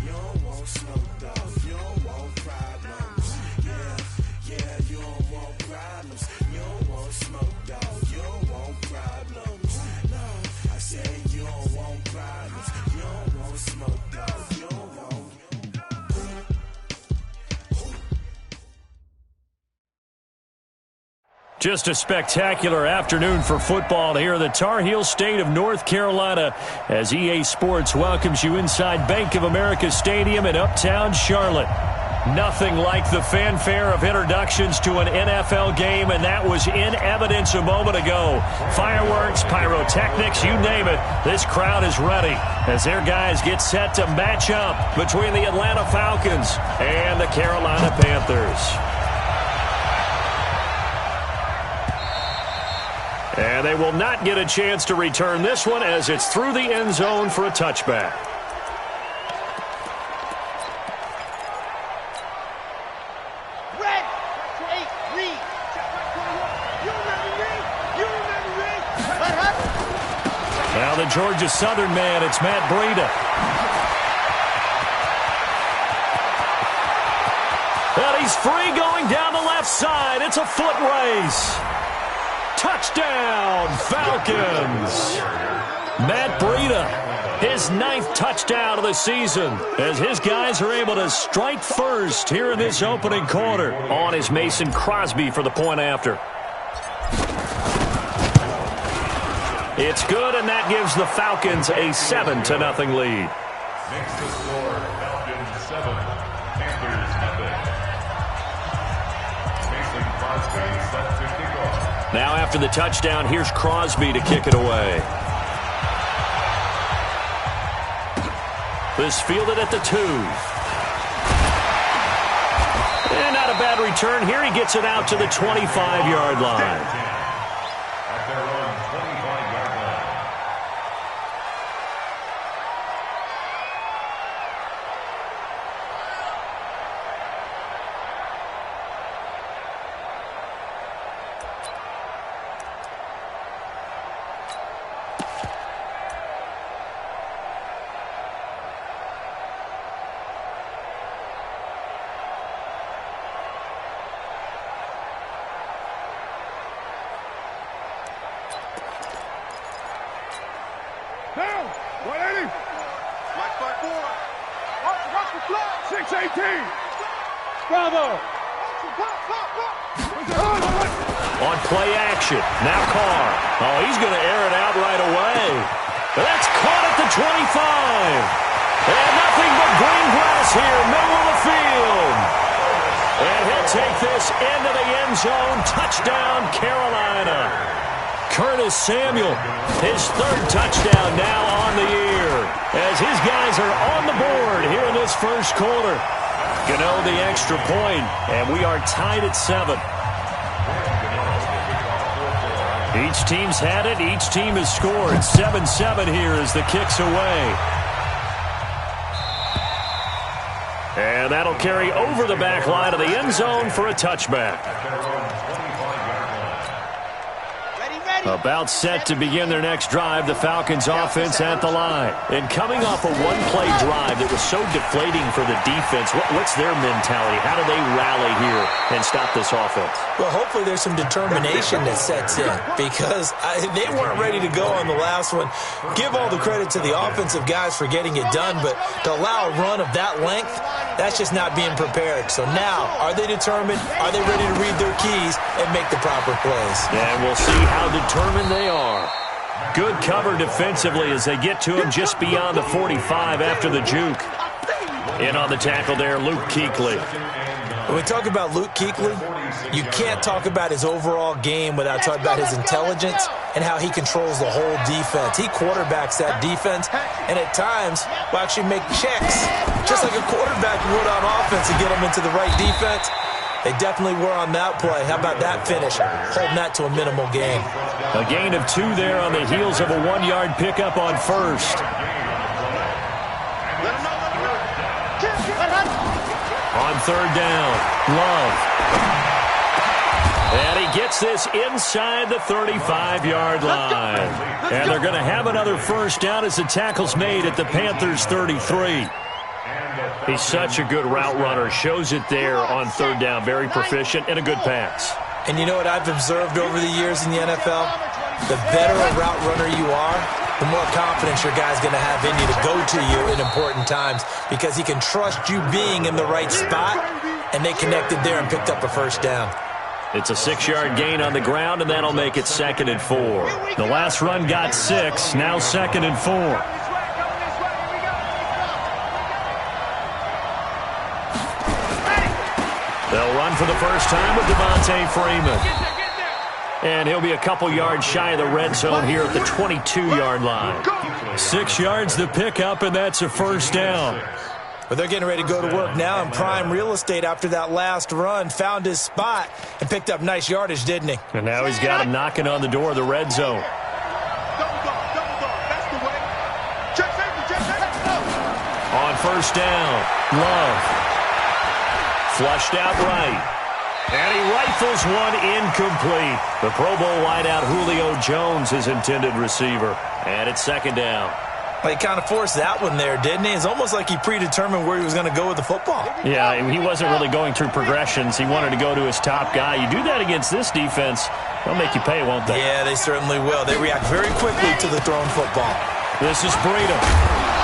You don't want smoke, though. You don't want problems. Yeah, you don't want problems. You don't want smoke, though. You don't want problems. No, I said you don't want problems. You don't want smoke, though. You don't want. Just a spectacular afternoon for football here in the Tar Heel state of North Carolina as EA Sports welcomes you inside Bank of America Stadium in Uptown Charlotte. Nothing like the fanfare of introductions to an NFL game, and that was in evidence a moment ago. Fireworks, pyrotechnics, you name it, this crowd is ready as their guys get set to match up between the Atlanta Falcons and the Carolina Panthers. And they will not get a chance to return this one as it's through the end zone for a touchback. Now the Georgia Southern man, it's Matt Breida. And he's free going down the left side. It's a foot race. Touchdown, Falcons! Matt Breida, his 9th touchdown of the season, as his guys are able to strike first here in this opening quarter. On is Mason Crosby for the point after. It's good, and that gives the Falcons a 7-0 lead. Next to score, Falcons 7, Panthers nothing. Mason Crosby set to kick off. Now after the touchdown, here's Crosby to kick it away. This fielded at the 2. And not a bad return here. He gets it out to the 25-yard line. At their own 25-yard line. Down, 180. Black flag 4. Rush the flag. 618. Bravo. On play action. Now Carr. Oh, he's going to air it out right away. That's caught at the 25. And nothing but green grass here, middle of the field. And he'll take this into the end zone. Touchdown, Carolina. Curtis Samuel, his 3rd touchdown now on the year, as his guys are on the board here in this first quarter. Gano the extra point, and we are tied at 7. Each team's had it. Each team has scored. 7-7 here as the kick's away. And that'll carry over the back line of the end zone for a touchback. About set to begin their next drive, the Falcons offense at the line. And coming off a one-play drive that was so deflating for the defense, what's their mentality? How do they rally here and stop this offense? Well, hopefully there's some determination that sets in because they weren't ready to go on the last one. Give all the credit to the offensive guys for getting it done, but to allow a run of that length, that's just not being prepared. So now, are they determined? Are they ready to read their keys and make the proper plays? And we'll see how determined they are. Good cover defensively as they get to him just beyond the 45 after the juke. In on the tackle there, Luke Kuechly. When we talk about Luke Kuechly, you can't talk about his overall game without talking about his intelligence and how he controls the whole defense. He quarterbacks that defense, and at times will actually make checks, just like a quarterback would on offense to get them into the right defense. They definitely were on that play. How about that finish? Holding that to a minimal gain. A gain of 2 there on the heels of a 1-yard pickup on first. On 3rd down, Love. And he gets this inside the 35-yard line. And they're going to have another first down as the tackle's made at the Panthers' 33. He's such a good route runner. Shows it there on third down. Very proficient and a good pass. And you know what I've observed over the years in the NFL? The better a route runner you are, the more confidence your guy's going to have in you to go to you in important times because he can trust you being in the right spot, and they connected there and picked up a first down. It's a 6-yard gain on the ground, and that'll make it 2nd and 4. The last run got 6, now 2nd and 4. They'll run for the first time with Devontae Freeman. And he'll be a couple yards shy of the red zone here at the 22-yard line. 6 yards to pick up, and that's a first down. But they're getting ready to go to work now in prime real estate after that last run. Found his spot and picked up nice yardage, didn't he? And now he's got him knocking on the door of the red zone. On first down, Love. Flushed out right. And he rifles one incomplete. The Pro Bowl wideout Julio Jones, his intended receiver. And it's 2nd down. Well, he kind of forced that one there, didn't he? It's almost like he predetermined where he was going to go with the football. Yeah, he wasn't really going through progressions. He wanted to go to his top guy. You do that against this defense, they'll make you pay, won't they? Yeah, they certainly will. They react very quickly to the thrown football. This is Breida.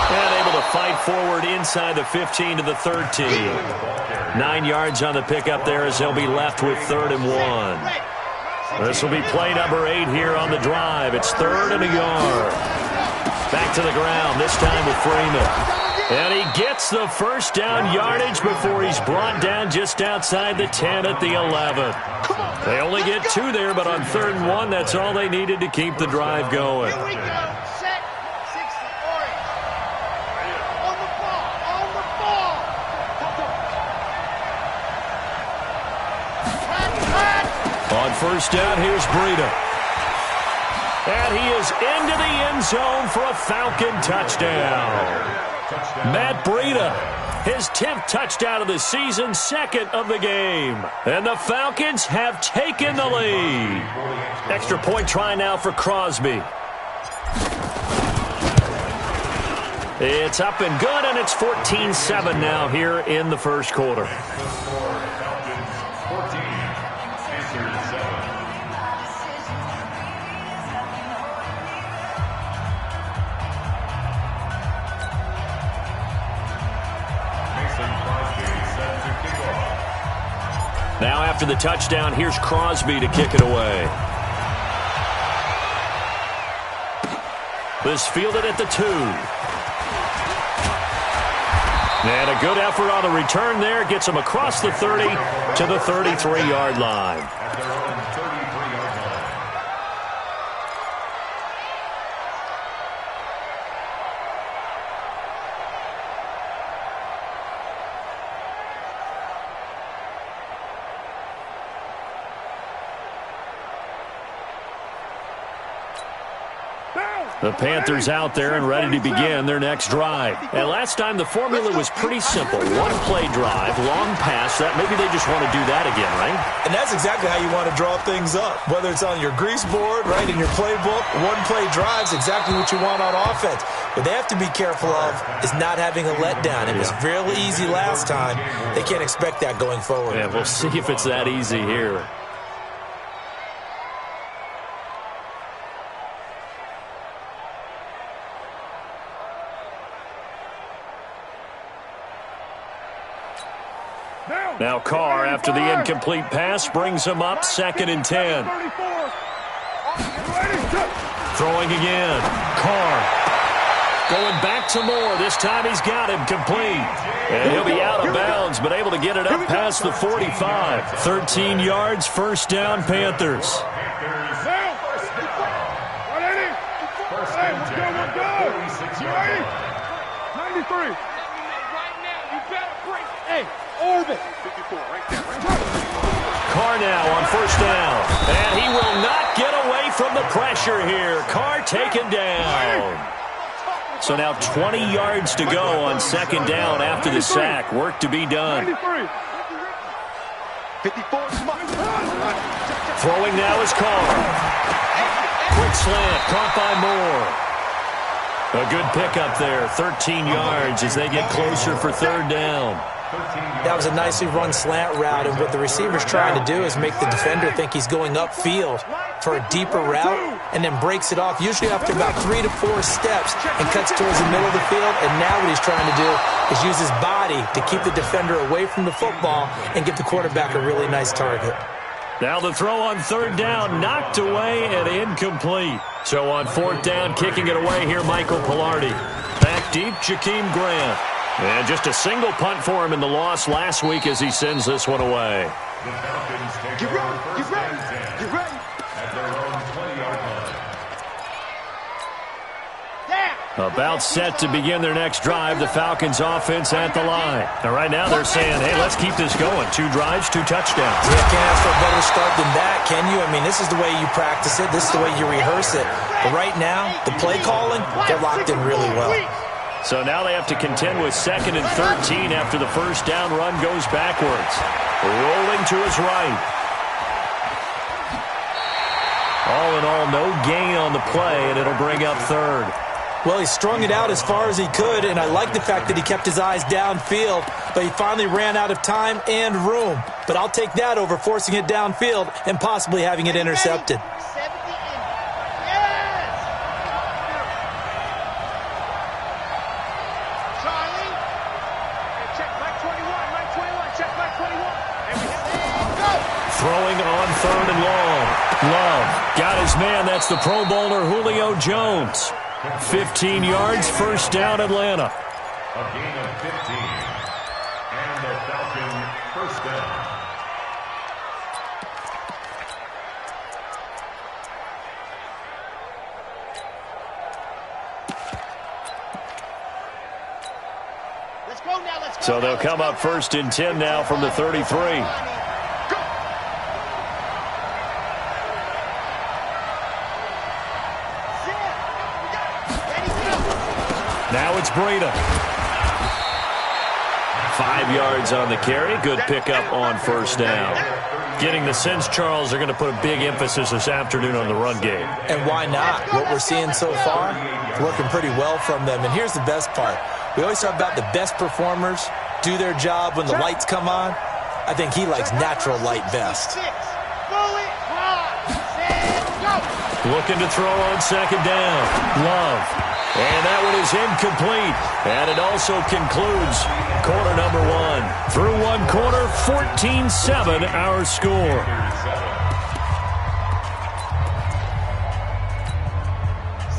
And able to fight forward inside the 15 to the 13. 9 yards on the pickup there as they'll be left with 3rd and 1. This will be play number 8 here on the drive. It's 3rd and a yard. Back to the ground, this time with Freeman. And he gets the first down yardage before he's brought down just outside the 10 at the 11. They only get 2 there, but on 3rd and 1, that's all they needed to keep the drive going. Here we go. Set. 60. Orange. On the ball. On the ball. On first down, here's Breida. And he is into the end zone for a Falcon touchdown. Matt Breida, his 10th touchdown of the season, 2nd of the game. And the Falcons have taken the lead. Extra point try now for Crosby. It's up and good, and it's 14-7 now here in the first quarter. Now after the touchdown, here's Crosby to kick it away. This fielded at the 2. And a good effort on the return there. Gets him across the 30 to the 33-yard line. The Panthers out there and ready to begin their next drive. And last time the formula was pretty simple. One-play drive, long pass. That maybe they just want to do that again, right? And that's exactly how you want to draw things up. Whether it's on your grease board, right, in your playbook, one-play drive's exactly what you want on offense. What they have to be careful of is not having a letdown. It was really easy last time. They can't expect that going forward. Yeah, we'll see if it's that easy here. Now Carr, after the incomplete pass, brings him up 2nd and 10. Throwing again. Carr going back to Moore. This time he's got him complete. And he'll be out of bounds, but able to get it up past the 45. 13 yards, first down, Panthers. Orbit. 54, right there. Carr now on first down. And he will not get away from the pressure here. Carr taken down. So now 20 yards to go on 2nd down after the sack. Work to be done. 54. Throwing now is Carr. Quick slant, caught by Moore. A good pickup there, 13 yards as they get closer for third down. That was a nicely run slant route, and what the receiver's trying to do is make the defender think he's going upfield for a deeper route and then breaks it off, usually after about 3 to 4 steps, and cuts towards the middle of the field. And now what he's trying to do is use his body to keep the defender away from the football and give the quarterback a really nice target. Now the throw on third down, knocked away and incomplete. So on fourth down, kicking it away here, Michael Pilardi. Back deep, Jakeem Grant. And just a single punt for him in the loss last week as he sends this one away. The Falcons take over first and 10 at their own 20-yard line. About set to begin their next drive, the Falcons offense at the line. Now right now they're saying, hey, let's keep this going. 2 drives, 2 touchdowns. Yeah, can't ask for a better start than that, can you? I mean, this is the way you practice it. This is the way you rehearse it. But right now, the play calling, they're locked in really well. So now they have to contend with 2nd and 13 after the first down run goes backwards. Rolling to his right. All in all, no gain on the play, and it'll bring up third. Well, he strung it out as far as he could, and I like the fact that he kept his eyes downfield, but he finally ran out of time and room. But I'll take that over forcing it downfield and possibly having it intercepted. Throwing on third and long. Love got his man. That's the Pro Bowler Julio Jones. 15 yards, first down, Atlanta. A gain of 15. And the Falcon first down. So they'll come up first and 10 now from the 33. Now it's Breida. 5 yards on the carry. Good pickup on first down. Getting the sense, Charles, they're going to put a big emphasis this afternoon on the run game. And why not? What we're seeing so far is working pretty well from them. And here's the best part. We always talk about the best performers do their job when the lights come on. I think he likes natural light best. Looking to throw on second down. Love. And that one is incomplete. And it also concludes quarter number 1. Through one quarter, 14-7 our score.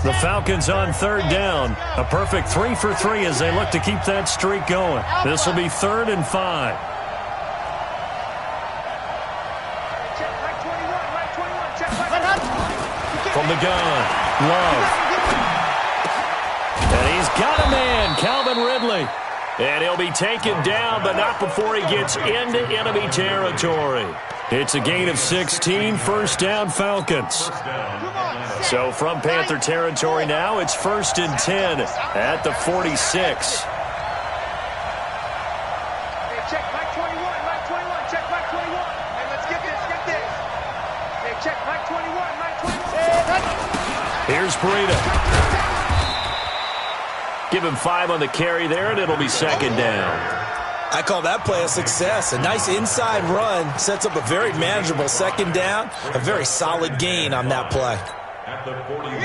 The Falcons on third down. A perfect 3 for 3 as they look to keep that streak going. This will be 3rd and 5. From the gun, Love. And he's got a man, Calvin Ridley. And he'll be taken down, but not before he gets into enemy territory. It's a gain of 16, first down Falcons. So from Panther territory now, it's 1st and 10 at the 46. Check Mike 21, Mike 21, check Mike 21. Hey, let's get this. Hey, check Mike 21, Mike 21. Here's Breida. Give him 5 on the carry there, and it'll be second down. I call that play a success. A nice inside run sets up a very manageable second down. A very solid gain on that play.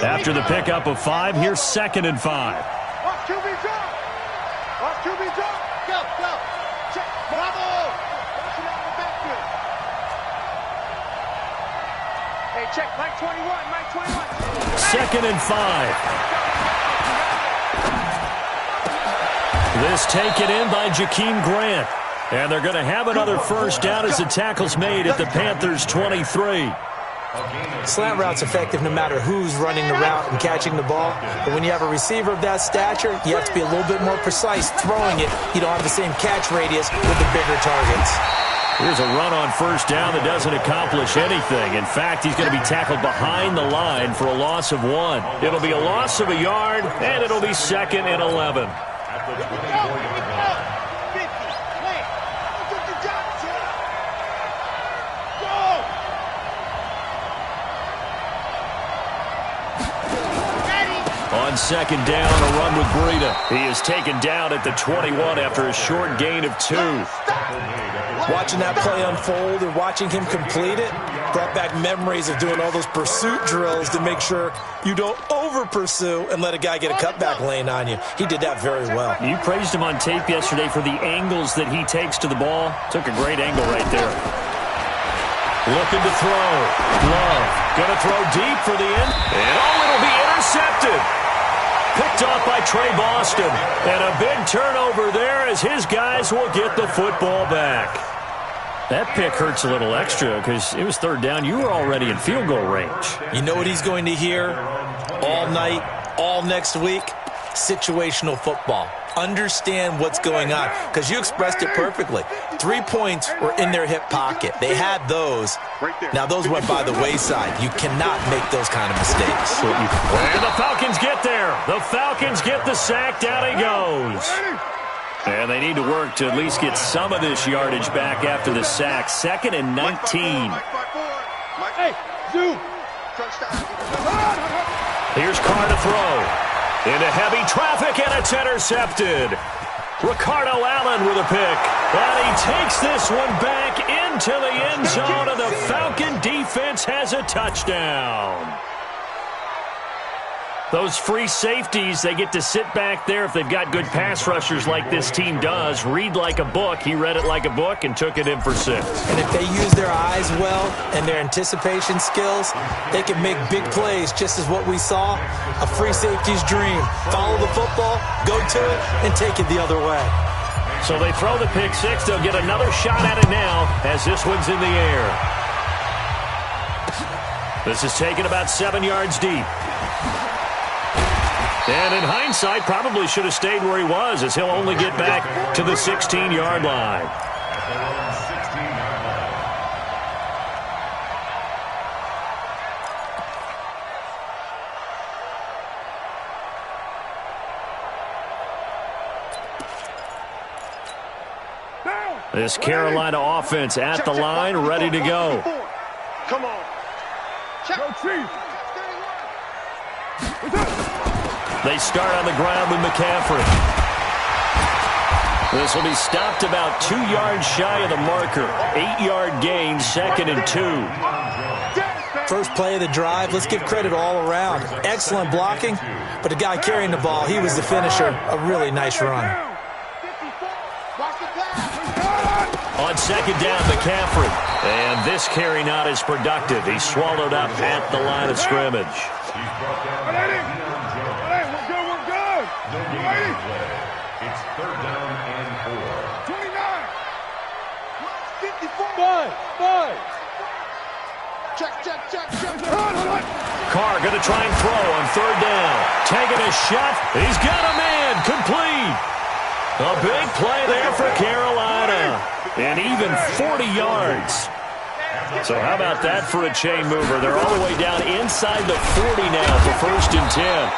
After the pickup of 5, here's 2nd and 5. Watch QB drop. Watch QB drop. Go. Check. Bravo. Watch him out in the backfield. Hey, check Mike 21, Mike 21. 2nd and 5. This taken in by Jakeem Grant. And they're going to have another first down as the tackle's made at the Panthers' 23. Slant route's effective no matter who's running the route and catching the ball. But when you have a receiver of that stature, you have to be a little bit more precise throwing it. You don't have the same catch radius with the bigger targets. Here's a run on first down that doesn't accomplish anything. In fact, he's going to be tackled behind the line for a loss of 1. It'll be a loss of a yard, and it'll be 2nd and 11. On second down, a run with Breida. He is taken down at the 21 after a short gain of 2. Watching that play unfold and watching him complete it brought back memories of doing all those pursuit drills to make sure you don't over-pursue and let a guy get a cutback lane on you. He did that very well. You praised him on tape yesterday for the angles that he takes to the ball. Took a great angle right there. Looking to throw. Love. Going to throw deep for the end. And it'll be intercepted. Picked off by Trey Boston. And a big turnover there as his guys will get the football back. That pick hurts a little extra because it was third down. You were already in field goal range. You know what he's going to hear all night, all next week? Situational football. Understand what's going on because you expressed it perfectly. 3 points were in their hip pocket. They had those. Now, those went by the wayside. You cannot make those kind of mistakes. And the Falcons get there. The Falcons get the sack. Down he goes. And they need to work to at least get some of this yardage back after the sack. 2nd and 19. Hey, zoom. Here's Carr to throw. Into heavy traffic, and it's intercepted. Ricardo Allen with a pick. And he takes this one back into the end zone, and the Falcon defense has a touchdown. Those free safeties, they get to sit back there if they've got good pass rushers like this team does. Read like a book. He read it like a book and took it in for 6. And if they use their eyes well and their anticipation skills, they can make big plays, just as what we saw. A free safety's dream. Follow the football, go to it, and take it the other way. So they throw the pick 6. They'll get another shot at it now as this one's in the air. This is taken about 7 yards deep. And in hindsight, probably should have stayed where he was as he'll only get back to the 16-yard line. This Carolina offense at the line, ready to go. Come on. Go, Chief. They start on the ground with McCaffrey. This will be stopped about 2 yards shy of the marker. 8-yard gain, 2nd and 2. First play of the drive, let's give credit all around. Excellent blocking, but the guy carrying the ball, he was the finisher. A really nice run. On 2nd down, McCaffrey. And this carry not as productive. He's swallowed up at the line of scrimmage. It's 3rd down and 4. 29. 54. 5. Check. Carr going to try and throw on 3rd down. Taking a shot. He's got a man. Complete. A big play there for Carolina. And even 40 yards. So how about that for a chain mover? They're all the way down inside the 40 now for 1st and 10.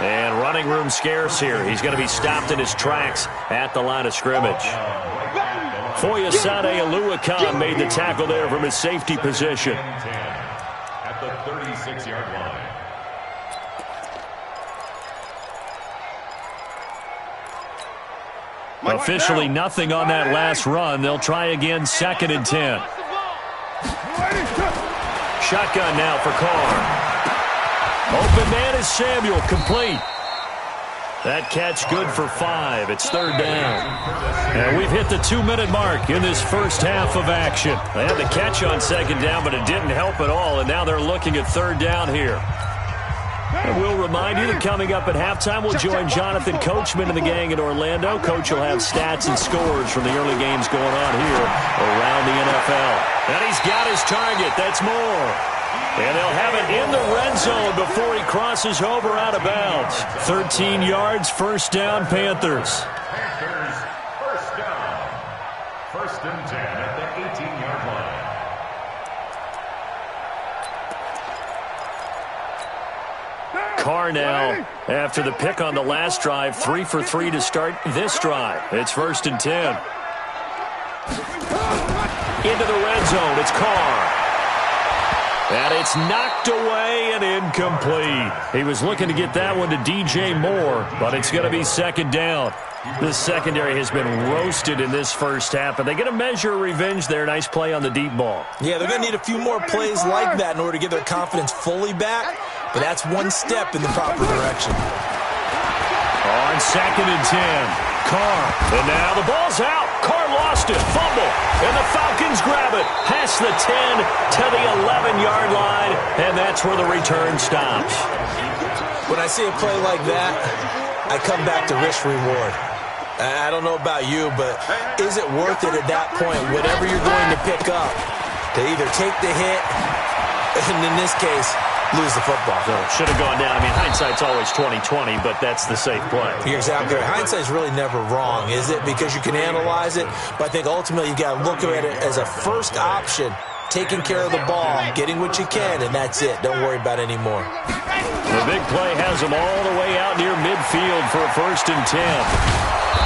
And running room scarce here. He's going to be stopped in his tracks at the line of scrimmage. Foyesade Oluwakan made the tackle there from his safety position. At the 36-yard line. Officially nothing on that last run. They'll try again, 2nd and 10. Shotgun now for Carr. Open man is Samuel, complete. That catch good for 5. It's 3rd down. And we've hit the 2-minute mark in this first half of action. They had the catch on 2nd down, but it didn't help at all, and now they're looking at 3rd down here. And we'll remind you that coming up at halftime, we'll join Jonathan Coachman and the gang in Orlando. Coach will have stats and scores from the early games going on here around the NFL. And he's got his target. That's more. And they'll have it in the red zone before he crosses over out of bounds. 13 yards, 1st down, Panthers. Panthers, 1st down. 1st and 10 at the 18-yard line. Carr now, after the pick on the last drive, 3 for 3 to start this drive. It's 1st and 10. Into the red zone, it's Carr. And it's knocked away and incomplete. He was looking to get that one to DJ Moore, but it's going to be second down. This secondary has been roasted in this first half, and they get a measure of revenge there. Nice play on the deep ball. Yeah, they're going to need a few more plays like that in order to get their confidence fully back, but that's one step in the proper direction. On 2nd and 10. Carr, and now the ball's out. Carr lost it, fumble, and the Falcons grab it past the 10 to the 11-yard line, and that's where the return stops. When I see a play like that, I come back to risk-reward. I don't know about you, but is it worth it at that point, whatever you're going to pick up, to either take the hit, and in this case, lose the football? So should have gone down. I mean, hindsight's always 20/20, but that's the safe play. You're exactly right. Hindsight's really never wrong, is it? Because you can analyze it, but I think ultimately you got to look at it as a first option, taking care of the ball, getting what you can, and that's it. Don't worry about any more. The big play has them all the way out near midfield for a 1st and 10.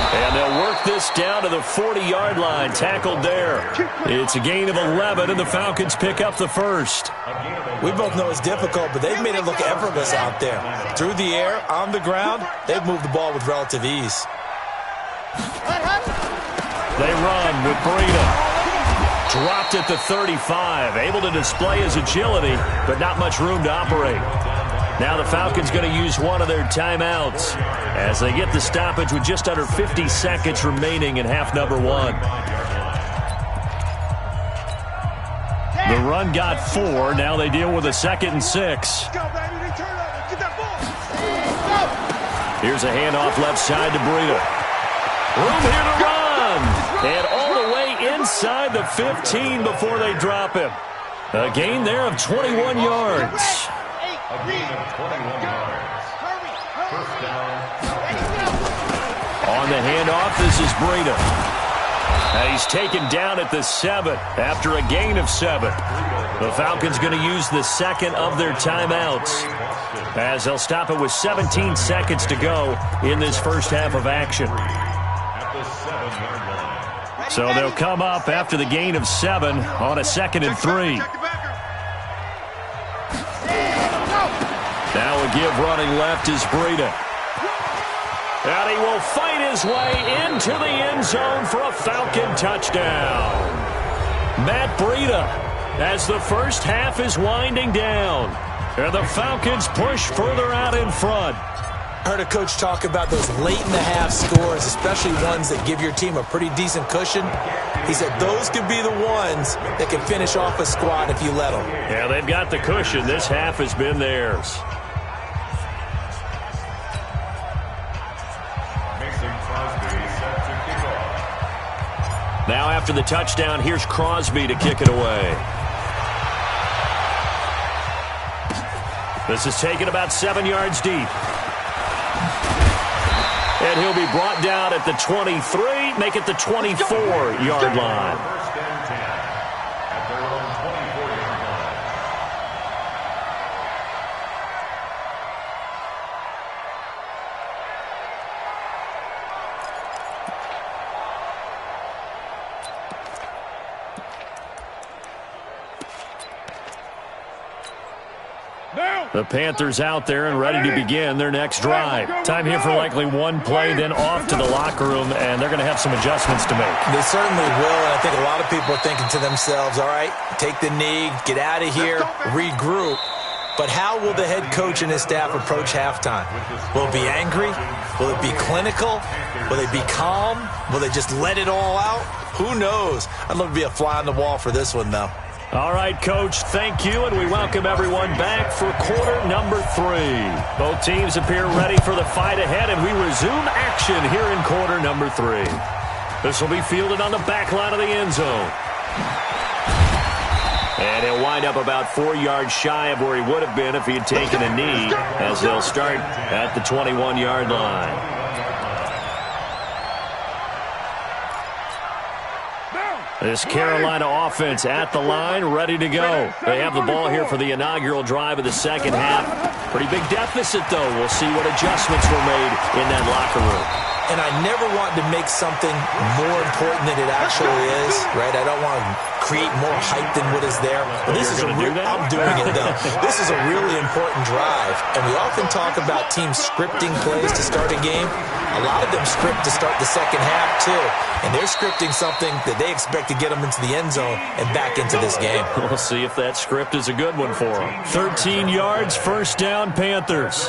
And they'll work this down to the 40-yard line, tackled there. It's a gain of 11, and the Falcons pick up the first. We both know it's difficult, but they've made it look effortless out there. Through the air, on the ground, they've moved the ball with relative ease. They run with Breida. Dropped at the 35, able to display his agility, but not much room to operate. Now the Falcons going to use one of their timeouts as they get the stoppage with just under 50 seconds remaining in half number 1. The run got 4. Now they deal with a 2nd and 6. Here's a handoff left side to Breida. Room here to run. And all the way inside the 15 before they drop him. A gain there of 21 yards. A gain of 21 yards. First down. On the handoff, this is Breida. And he's taken down at the 7 after a gain of 7. The Falcons going to use the 2nd of their timeouts as they'll stop it with 17 seconds to go in this first half of action. At the 7-yard line. So they'll come up after the gain of 7 on a 2nd and 3. Now a give running left is Breida. And he will fight his way into the end zone for a Falcon touchdown. Matt Breida as the first half is winding down. And the Falcons push further out in front. I heard a coach talk about those late-in-the-half scores, especially ones that give your team a pretty decent cushion. He said those could be the ones that can finish off a squad if you let them. Yeah, they've got the cushion. This half has been theirs. Now after the touchdown, here's Crosby to kick it away. This is taken about 7 yards deep. And he'll be brought down at the 23, make it the 24-yard line. First and 10 at their own 24-yard line. The Panthers out there and ready to begin their next drive. Time here for likely one play, then off to the locker room, and they're going to have some adjustments to make. They certainly will, and I think a lot of people are thinking to themselves, all right, take the knee, get out of here, regroup. But how will the head coach and his staff approach halftime? Will it be angry? Will it be clinical? Will they be calm? Will they just let it all out? Who knows? I'd love to be a fly on the wall for this one, though. All right, Coach, thank you, and we welcome everyone back for quarter number 3. Both teams appear ready for the fight ahead, and we resume action here in quarter number 3. This will be fielded on the back line of the end zone. And he'll wind up about 4 yards shy of where he would have been if he had taken a knee, as they'll start at the 21-yard line. This Carolina offense at the line, ready to go. They have the ball here for the inaugural drive of the second half. Pretty big deficit, though. We'll see what adjustments were made in that locker room. and I never want to make something more important than it actually is, right? I don't want to create more hype than what is there. But this is I'm doing it, though. This is a really important drive, and we often talk about teams scripting plays to start a game. A lot of them script to start the second half, too, and they're scripting something that they expect to get them into the end zone and back into this game. We'll see if that script is a good one for them. 13 yards, first down, Panthers.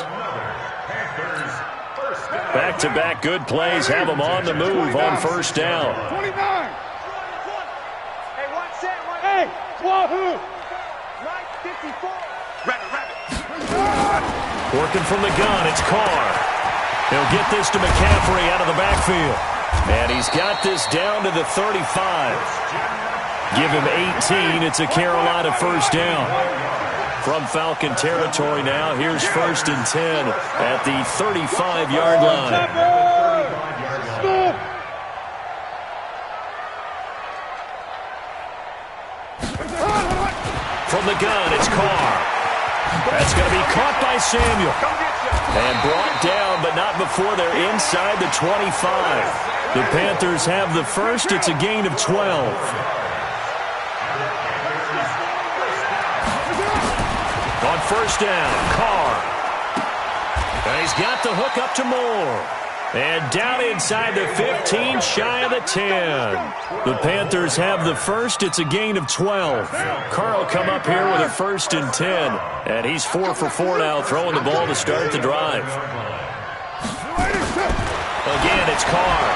Back-to-back good plays have them on the move on first down. 29. Hey, one set, one. Hey, wahoo. Right, 54. Rabbit. Working from the gun, it's Carr. He'll get this to McCaffrey out of the backfield. And he's got this down to the 35. Give him 18. It's a Carolina first down. From Falcon territory now, here's 1st and 10 at the 35-yard line. From the gun, it's Carr. That's going to be caught by Samuel. And brought down, but not before they're inside the 25. The Panthers have the first. It's a gain of 12. On first down, Carr. And he's got the hook up to Moore. And down inside the 15, shy of the 10. The Panthers have the first. It's a gain of 12. Carr will come up here with a 1st and 10. And he's 4 for 4 now, throwing the ball to start the drive. Again, it's Carr.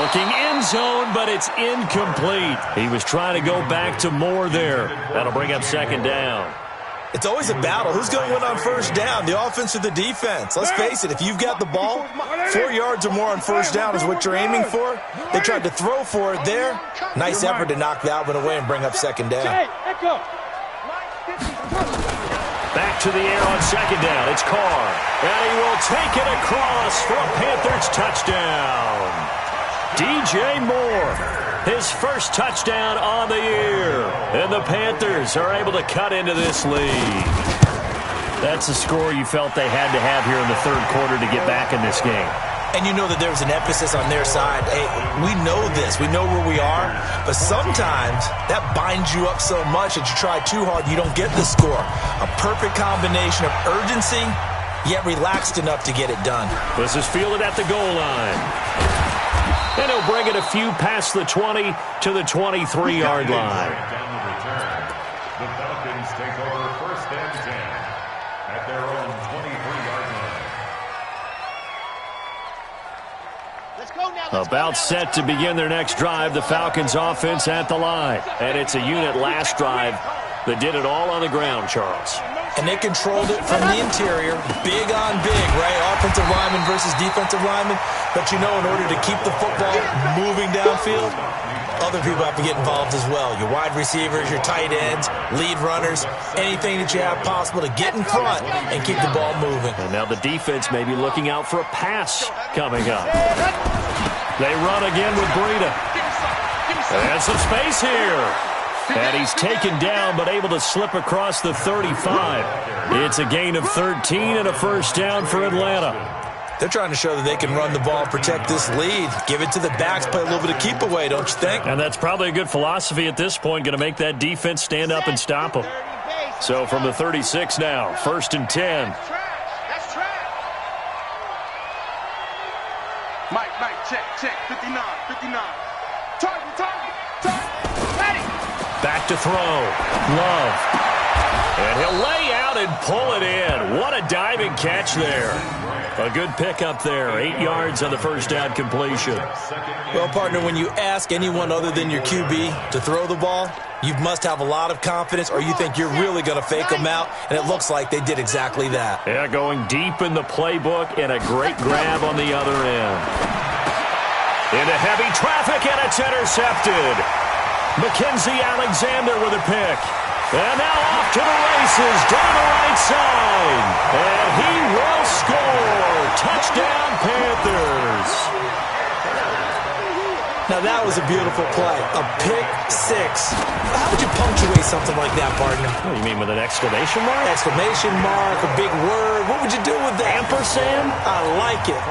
Looking end zone, but it's incomplete. He was trying to go back to Moore there. That'll bring up 2nd down. It's always a battle. Who's going to win on first down, the offense or the defense? Let's face it, if you've got the ball, 4 yards or more on first down is what you're aiming for. They tried to throw for it there. Nice effort to knock that one away and bring up 2nd down. Back to the air on 2nd down. It's Carr. And he will take it across for a Panthers touchdown. DJ Moore, his first touchdown on the year. And the Panthers are able to cut into this lead. That's a score you felt they had to have here in the 3rd quarter to get back in this game. And you know that there was an emphasis on their side. Hey, we know this. We know where we are. But sometimes that binds you up so much that you try too hard and you don't get the score. A perfect combination of urgency, yet relaxed enough to get it done. This is fielded at the goal line. And he'll bring it a few past the 20 to the 23-yard line. The Falcons take over 1st and 10 at their own 23-yard line. Let's go now. About set to begin their next drive, the Falcons offense at the line. And it's a unit last drive that did it all on the ground, Charles. And they controlled it from the interior, big on big, right? Offensive lineman versus defensive lineman. But you know, in order to keep the football moving downfield, other people have to get involved as well. Your wide receivers, your tight ends, lead runners, anything that you have possible to get in front and keep the ball moving. And now the defense may be looking out for a pass coming up. They run again with Breida. And some space here. And he's taken down, but able to slip across the 35. It's a gain of 13 and a first down for Atlanta. They're trying to show that they can run the ball, protect this lead, give it to the backs, play a little bit of keep away, don't you think? And that's probably a good philosophy at this point, going to make that defense stand up and stop them. So from the 36 now, 1st and 10. That's track. Mike, check, 59. Target. Ready. Back to throw. Love. And he'll lay out and pull it in. What a diving catch there. A good pickup there. 8 yards on the first down completion. Well, partner, when you ask anyone other than your QB to throw the ball, you must have a lot of confidence or you think you're really going to fake them out, and it looks like they did exactly that. Yeah, going deep in the playbook and a great grab on the other end. Into heavy traffic, and it's intercepted. Mackenzie Alexander with a pick. And now off to the races down the right side. And he will score. Touchdown, Panthers. Now that was a beautiful play. A pick six. How would you punctuate something like that, partner? What do you mean, with an exclamation mark? Exclamation mark, a big word. What would you do with that? Ampersand? I like it.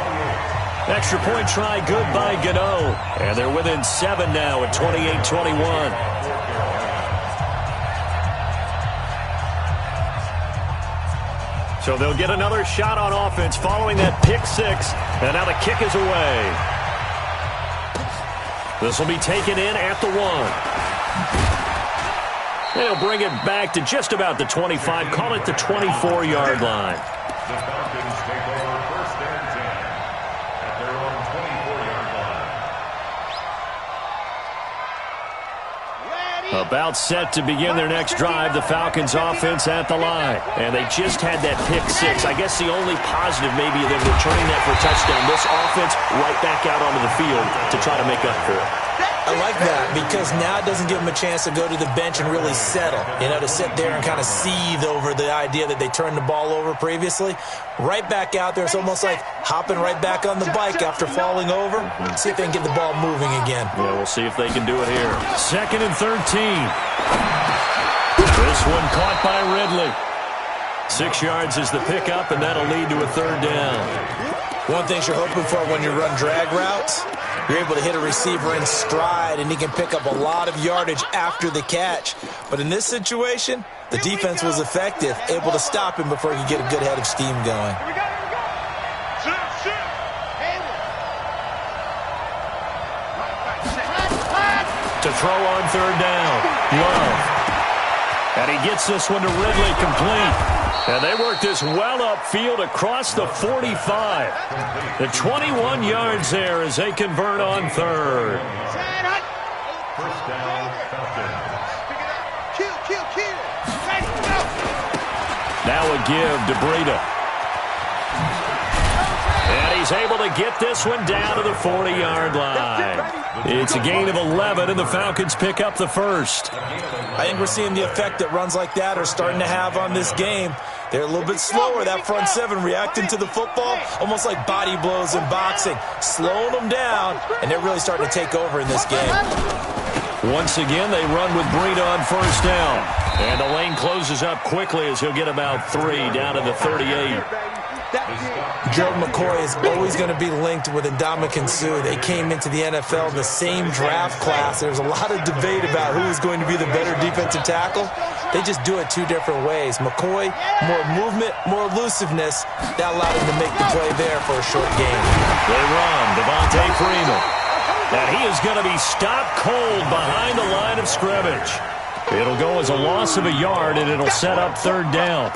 Extra point try good by Gano. And they're within 7 now at 28-21. So they'll get another shot on offense following that pick six. And now the kick is away. This will be taken in at the 1. They'll bring it back to just about the 25. Call it the 24-yard line. The Falcons take over first and 10 at their own 24-yard line. About set to begin their next drive, the Falcons offense at the line. And they just had that pick six. I guess the only positive maybe of them returning that for a touchdown. This offense right back out onto the field to try to make up for it. I like that because now it doesn't give them a chance to go to the bench and really settle, to sit there and kind of seethe over the idea that they turned the ball over previously. Right back out there, it's almost like hopping right back on the bike after falling over. See if they can get the ball moving again. Yeah, we'll see if they can do it here. 2nd and 13. This one caught by Ridley. 6 yards is the pickup, and that'll lead to a 3rd down. One thing you're hoping for when you run drag routes, you're able to hit a receiver in stride, and he can pick up a lot of yardage after the catch. But in this situation, the defense was effective, able to stop him before he could get a good head of steam going. Here we go. To throw on 3rd down. Love. And he gets this one to Ridley complete. And they work this well upfield across the 45. The 21 yards there as they convert on 3rd. First down, Falcons. Now a give to Breida. And he's able to get this one down to the 40-yard line. It's a gain of 11, and the Falcons pick up the 1st. I think we're seeing the effect that runs like that are starting to have on this game. They're a little bit slower, that front 7, reacting to the football, almost like body blows in boxing, slowing them down, and they're really starting to take over in this game. Once again, they run with Breida on 1st down. And the lane closes up quickly as he'll get about 3 down to the 38. Joe McCoy is always going to be linked with Ndamukong Suh. They came into the NFL in the same draft class. There's a lot of debate about who is going to be the better defensive tackle. They just do it 2 different ways. McCoy, more movement, more elusiveness. That allowed him to make the play there for a short gain. They run, Devontae Freeman. And he is going to be stopped cold behind the line of scrimmage. It'll go as a loss of a yard, and it'll set up 3rd down.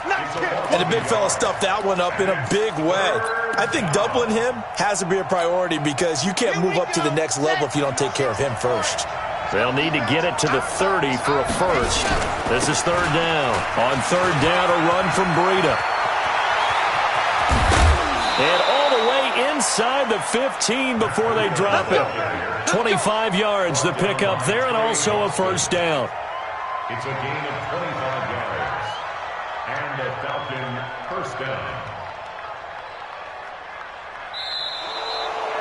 And the big fella stuffed that one up in a big way. I think doubling him has to be a priority because you can't move up to the next level if you don't take care of him first. They'll need to get it to the 30 for a 1st. This is 3rd down. On 3rd down, a run from Breida. And all the way inside the 15 before they drop it. 25 yards the pickup there, and also a 1st down. It's a gain of 25 yards. And a Falcon 1st down.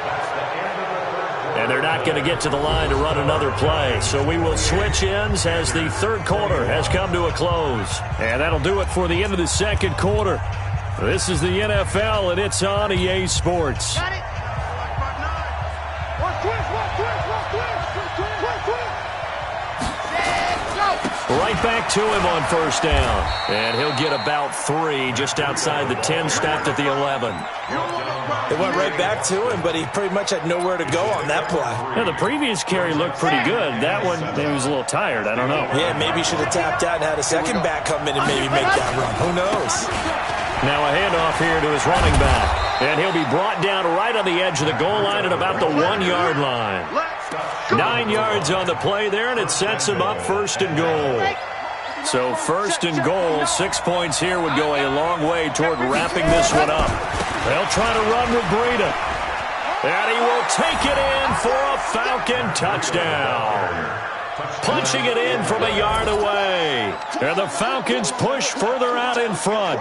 That's the end of the 3rd quarter. And they're not going to get to the line to run another play. So we will switch ends as the 3rd quarter has come to a close. And that'll do it for the end of the 2nd quarter. This is the NFL, and it's on EA Sports. Got it. One twist. Right back to him on 1st down. And he'll get about 3 just outside the 10, stopped at the 11. It went right back to him, but he pretty much had nowhere to go on that play. Yeah, the previous carry looked pretty good. That one, maybe he was a little tired. I don't know. Yeah, maybe he should have tapped out and had a second back come in and maybe make that run. Who knows? Now a handoff here to his running back. And he'll be brought down right on the edge of the goal line at about the 1-yard line. 9 yards on the play there, and it sets him up 1st and goal. So 1st and goal, 6 points here would go a long way toward wrapping this one up. They'll try to run with Breida. And he will take it in for a Falcon touchdown. Punching it in from a yard away. And the Falcons push further out in front.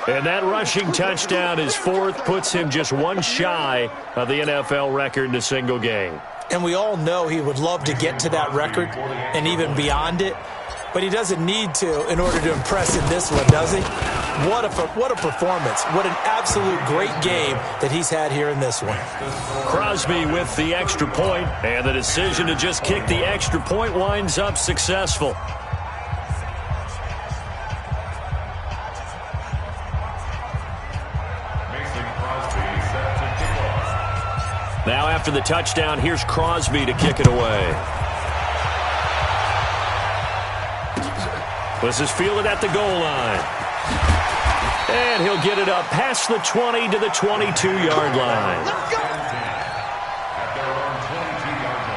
And that rushing touchdown, his 4th, puts him just 1 shy of the NFL record in a single game. And we all know he would love to get to that record and even beyond it. But he doesn't need to in order to impress in this one, does he? What a performance. What an absolute great game that he's had here in this one. Crosby with the extra point, and the decision to just kick the extra point winds up successful. Now after the touchdown, here's Crosby to kick it away. This is fielded at the goal line. And he'll get it up past the 20 to the 22-yard line. Let's go! At their own 22-yard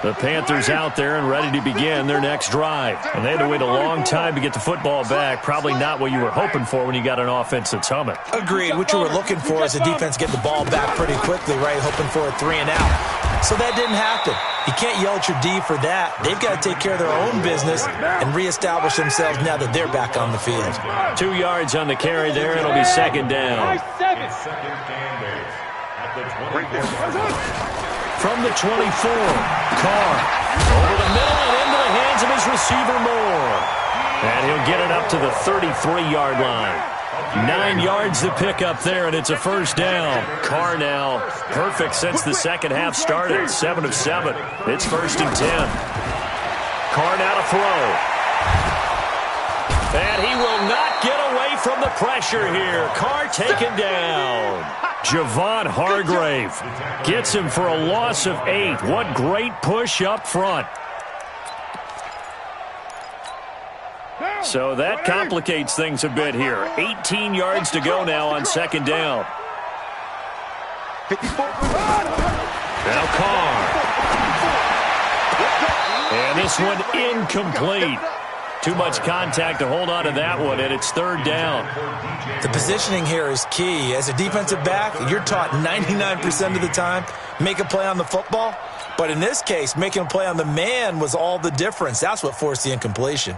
line. The Panthers out there and ready to begin their next drive. And they had to wait a long time to get the football back. Probably not what you were hoping for when you got an offense that's humming. Agreed. What you were looking for is the defense getting the ball back pretty quickly, right? Hoping for a 3 and out. So that didn't happen. You can't yell at your D for that. They've got to take care of their own business and reestablish themselves now that they're back on the field. 2 yards on the carry there. It'll be second down. Second down base at the 24. From the 24, Carr over the middle and into the hands of his receiver Moore. And he'll get it up to the 33-yard line. 9 yards to pick up there, and it's a first down. Carr now perfect since the second half started. 7 of 7. It's 1st and 10. Carr now to throw. And he will not get away from the pressure here. Carr taken down. Javon Hargrave gets him for a loss of 8. What great push up front. So that complicates things a bit here. 18 yards to go now on second down. Now Carr. And this one incomplete. Too much contact to hold on to that one, and it's third down. The positioning here is key. As a defensive back, you're taught 99% of the time, make a play on the football. But in this case, making a play on the man was all the difference. That's what forced the incompletion.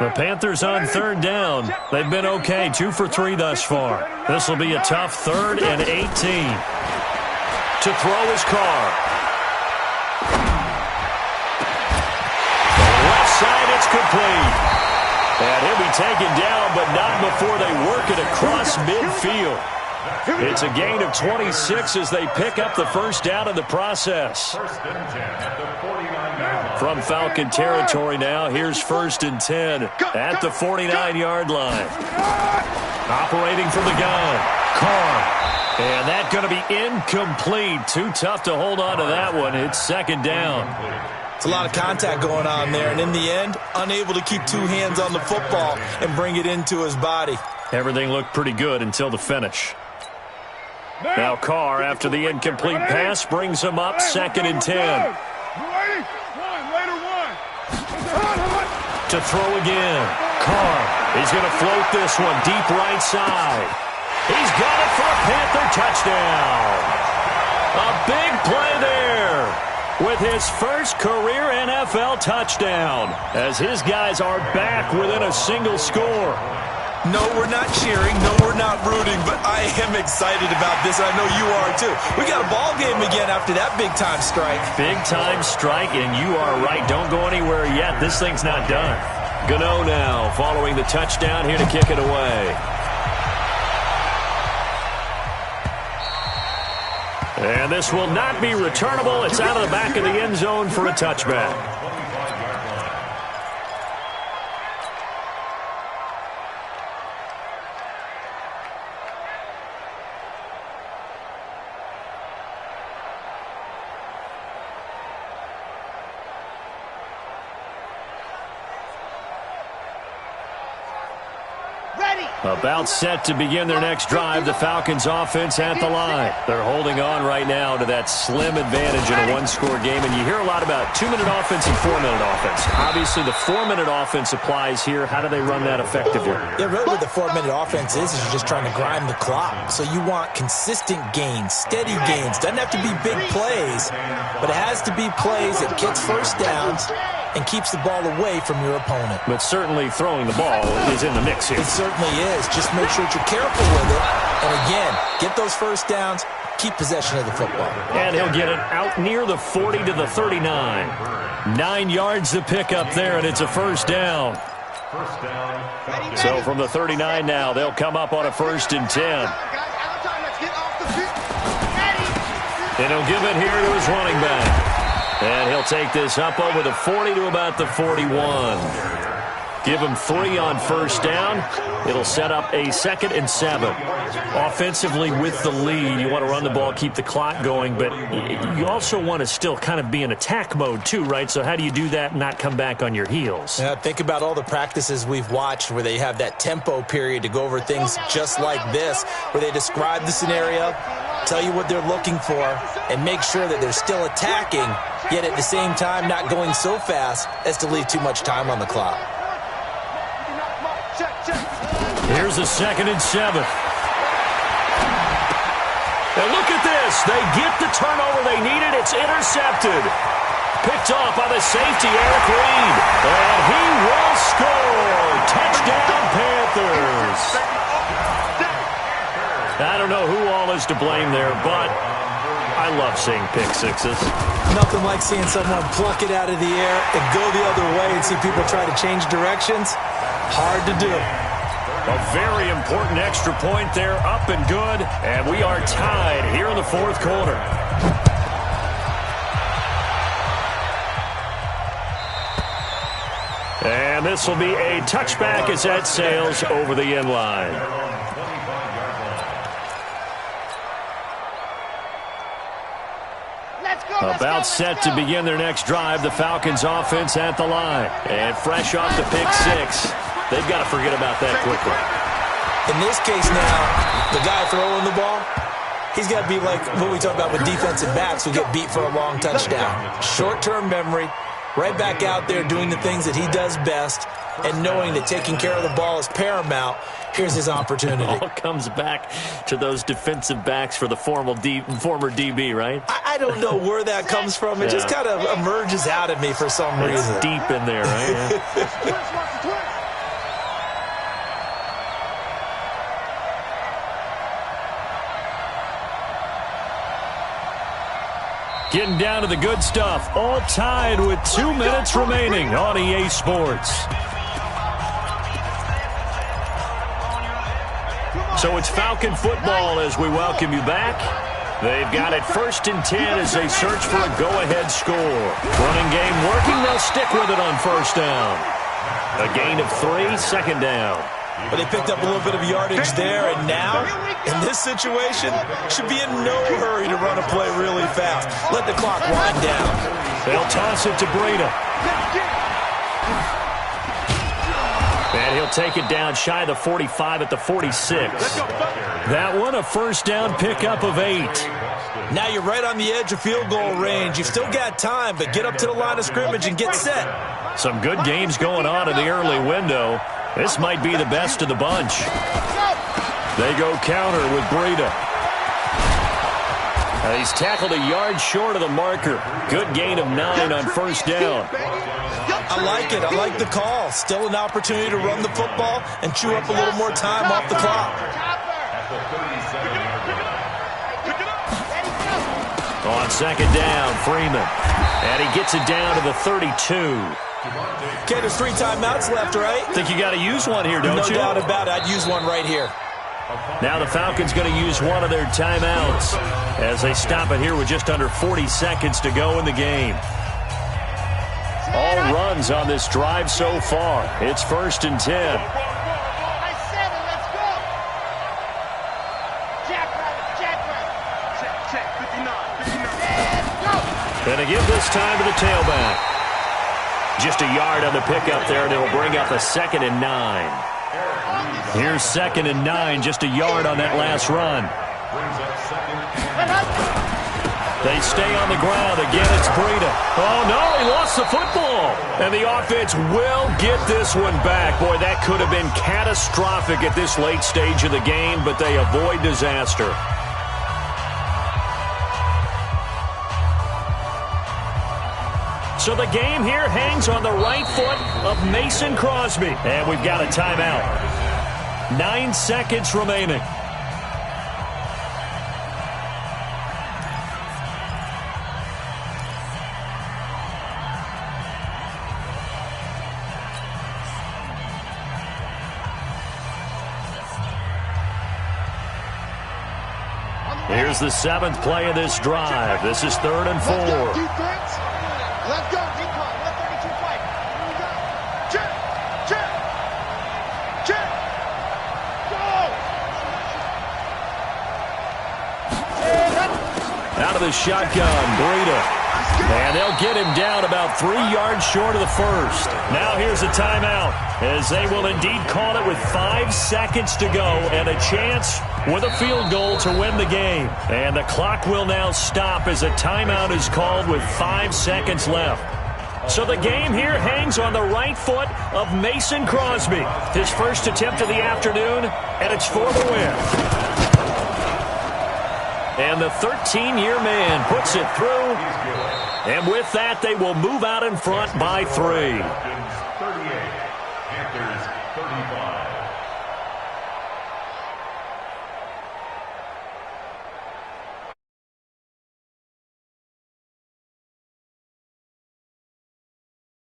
The Panthers on third down. They've been okay, 2 for 3 thus far. This will be a tough 3rd and 18. To throw is Carr. Left side, it's complete. And he'll be taken down, but not before they work it across midfield. It's a gain of 26 as they pick up the first down in the process. 1st and 10 at the 49-yard line. From Falcon territory now, here's 1st and 10 at the 49-yard line. Operating from the gun, Carr. And that's going to be incomplete. Too tough to hold on to that one. It's second down. It's a lot of contact going on there, and in the end, unable to keep 2 hands on the football and bring it into his body. Everything looked pretty good until the finish. Now Carr, after the incomplete pass, brings him up 2nd and 10. To throw again. Carr, he's going to float this one deep right side. He's got it for a Panther touchdown. A big play there with his first career NFL touchdown as his guys are back within a single score. No, we're not cheering. No, we're not rooting, but I am excited about this. I know you are too. We got a ball game again after that big-time strike. Big-time strike, and you are right. Don't go anywhere yet. This thing's not done. Gano now following the touchdown here to kick it away. And this will not be returnable. It's out of the back of the end zone for a touchback. About set to begin their next drive, the Falcons offense at the line. They're holding on right now to that slim advantage in a one-score game, and you hear a lot about 2-minute offense and 4-minute offense. Obviously, the 4-minute offense applies here. How do they run that effectively? Yeah, really what the 4-minute offense is you're just trying to grind the clock. So you want consistent gains, steady gains. Doesn't have to be big plays, but it has to be plays that gets first downs and keeps the ball away from your opponent. But certainly throwing the ball is in the mix here. It certainly is. Just make sure that you're careful with it. And again, get those first downs, keep possession of the football. And he'll get it out near the 40 to the 39. 9 yards to pick up there, and it's a first down. So from the 39 now, they'll come up on a 1st and 10. And he'll give it here to his running back. And he'll take this up over the 40 to about the 41. Give him 3 on first down. It'll set up a 2nd and 7. Offensively with the lead, you want to run the ball, keep the clock going, but you also want to still kind of be in attack mode too, right? So how do you do that and not come back on your heels? Yeah, think about all the practices we've watched where they have that tempo period to go over things just like this, where they describe the scenario, tell you what they're looking for, and make sure that they're still attacking, yet at the same time not going so fast as to leave too much time on the clock. Here's a 2nd and 7. And look at this. They get the turnover they needed. It's intercepted. Picked off by the safety, Eric Reed. And he will score. Touchdown, Panthers. I don't know who all is to blame there, but I love seeing pick sixes. Nothing like seeing someone pluck it out of the air and go the other way and see people try to change directions. Hard to do. A very important extra point there, up and good, and we are tied here in the 4th quarter. And this will be a touchback as that sails over the end line. About set to begin their next drive, the Falcons offense at the line. And fresh off the pick 6. They've got to forget about that quickly. In this case now, the guy throwing the ball, he's got to be like what we talk about with defensive backs who get beat for a long touchdown. Short-term memory, right back out there doing the things that he does best, and knowing that taking care of the ball is paramount. Here's his opportunity. It all comes back to those defensive backs for the former DB, right? I don't know where that comes from. It just kind of emerges out of me for some reason. It's deep in there, right? Yeah. Getting down to the good stuff. All tied with 2 minutes remaining on EA Sports. So it's Falcon football as we welcome you back. They've got it 1st and 10 as they search for a go-ahead score. Running game working. They'll stick with it on first down. A gain of 3, 2nd down. But they picked up a little bit of yardage there, and now, in this situation, should be in no hurry to run a play really fast. Let the clock wind down. They'll toss it to Breida. And he'll take it down shy of the 45 at the 46. That one, a first down pickup of 8. Now you're right on the edge of field goal range. You've still got time, but get up to the line of scrimmage and get set. Some good games going on in the early window. This might be the best of the bunch. They go counter with Breida. And he's tackled a yard short of the marker. Good gain of 9 on first down. I like it. I like the call. Still an opportunity to run the football and chew up a little more time off the clock. On 2nd down, Freeman. And he gets it down to the 32. Okay, there's 3 timeouts left, right? Think you got to use one here, don't you? No doubt about it. I'd use one right here. Now the Falcons going to use one of their timeouts as they stop it here with just under 40 seconds to go in the game. All runs on this drive so far. It's 1st and 10. And to give this time to the tailback. Just a yard on the pickup there, and it'll bring up a 2nd and 9. Here's 2nd and 9, just a yard on that last run. They stay on the ground. Again, it's Breida. Oh, no, he lost the football. And the offense will get this one back. Boy, that could have been catastrophic at this late stage of the game, but they avoid disaster. So the game here hangs on the right foot of Mason Crosby. And we've got a timeout. 9 seconds remaining. Here's the 7th play of this drive. This is 3rd and 4. Let's go, defense. Let's go, decline. 132 fight. Here we go. Check. Check. Check. Go. Out of the shotgun, Breida. And they'll get him down about 3 yards short of the first. Now here's a timeout, as they will indeed call it with 5 seconds to go and a chance with a field goal to win the game. And the clock will now stop as a timeout is called with 5 seconds left. So the game here hangs on the right foot of Mason Crosby. His first attempt of the afternoon, and it's for the win. And the 13-year man puts it through. And with that, they will move out in front by 3. Panthers 38, Panthers 35.